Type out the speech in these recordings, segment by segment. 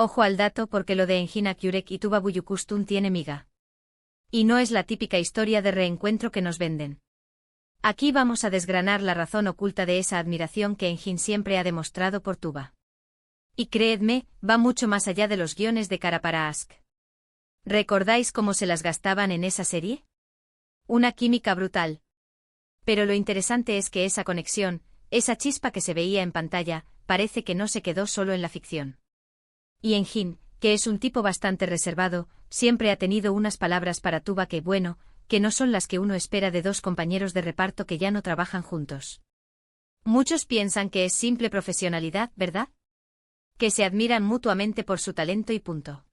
Ojo al dato porque lo de Engin Akyurek y Tuba Büyüküstün tiene miga. Y no es la típica historia de reencuentro que nos venden. Aquí vamos a desgranar la razón oculta de esa admiración que Engin siempre ha demostrado por Tuba. Y creedme, va mucho más allá de los guiones de Kara para Ask. ¿Recordáis cómo se las gastaban en esa serie? Una química brutal. Pero lo interesante es que esa conexión, esa chispa que se veía en pantalla, parece que no se quedó solo en la ficción. Y Engin, que es un tipo bastante reservado, siempre ha tenido unas palabras para Tuba que, bueno, que no son las que uno espera de dos compañeros de reparto que ya no trabajan juntos. Muchos piensan que es simple profesionalidad, ¿verdad? Que se admiran mutuamente por su talento y punto.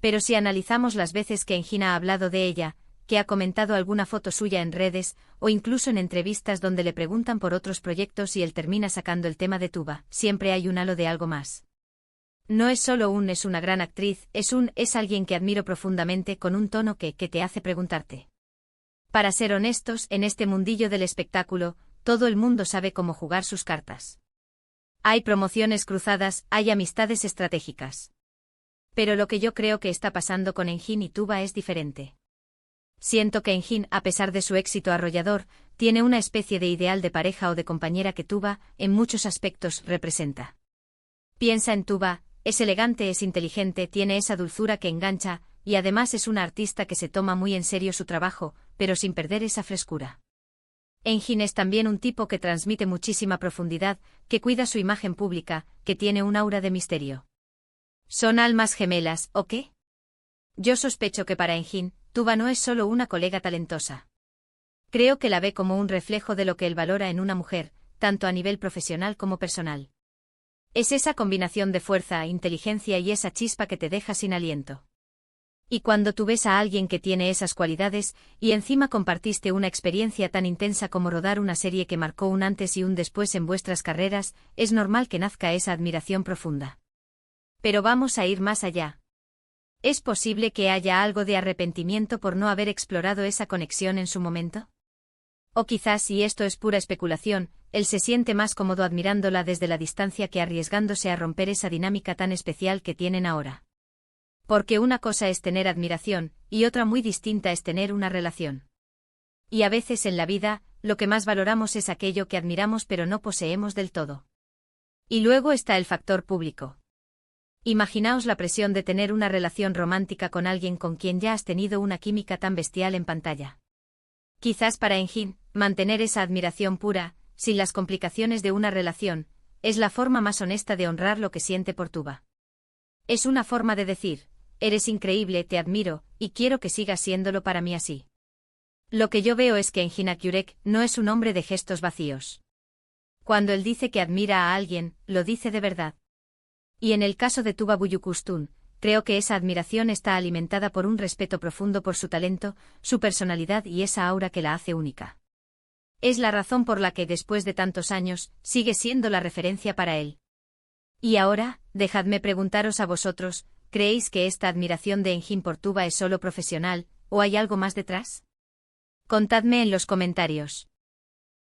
Pero si analizamos las veces que Engin ha hablado de ella, que ha comentado alguna foto suya en redes, o incluso en entrevistas donde le preguntan por otros proyectos y él termina sacando el tema de Tuba, siempre hay un halo de algo más. No es solo es una gran actriz, es alguien que admiro profundamente con un tono que te hace preguntarte. Para ser honestos, en este mundillo del espectáculo, todo el mundo sabe cómo jugar sus cartas. Hay promociones cruzadas, hay amistades estratégicas. Pero lo que yo creo que está pasando con Engin y Tuba es diferente. Siento que Engin, a pesar de su éxito arrollador, tiene una especie de ideal de pareja o de compañera que Tuba, en muchos aspectos, representa. Piensa en Tuba, es elegante, es inteligente, tiene esa dulzura que engancha, y además es una artista que se toma muy en serio su trabajo, pero sin perder esa frescura. Engin es también un tipo que transmite muchísima profundidad, que cuida su imagen pública, que tiene un aura de misterio. ¿Son almas gemelas, o qué? Yo sospecho que para Engin, Tuba no es solo una colega talentosa. Creo que la ve como un reflejo de lo que él valora en una mujer, tanto a nivel profesional como personal. Es esa combinación de fuerza, inteligencia y esa chispa que te deja sin aliento. Y cuando tú ves a alguien que tiene esas cualidades, y encima compartiste una experiencia tan intensa como rodar una serie que marcó un antes y un después en vuestras carreras, es normal que nazca esa admiración profunda. Pero vamos a ir más allá. ¿Es posible que haya algo de arrepentimiento por no haber explorado esa conexión en su momento? O quizás, y esto es pura especulación, él se siente más cómodo admirándola desde la distancia que arriesgándose a romper esa dinámica tan especial que tienen ahora. Porque una cosa es tener admiración, y otra muy distinta es tener una relación. Y a veces en la vida, lo que más valoramos es aquello que admiramos pero no poseemos del todo. Y luego está el factor público. Imaginaos la presión de tener una relación romántica con alguien con quien ya has tenido una química tan bestial en pantalla. Quizás para Engin, mantener esa admiración pura, sin las complicaciones de una relación, es la forma más honesta de honrar lo que siente por Tuba. Es una forma de decir, eres increíble, te admiro, y quiero que sigas siéndolo para mí así. Lo que yo veo es que Engin Akyurek no es un hombre de gestos vacíos. Cuando él dice que admira a alguien, lo dice de verdad. Y en el caso de Tuba Büyüküstün, creo que esa admiración está alimentada por un respeto profundo por su talento, su personalidad y esa aura que la hace única. Es la razón por la que después de tantos años, sigue siendo la referencia para él. Y ahora, dejadme preguntaros a vosotros, ¿creéis que esta admiración de Engin por Tuba es solo profesional, o hay algo más detrás? Contadme en los comentarios.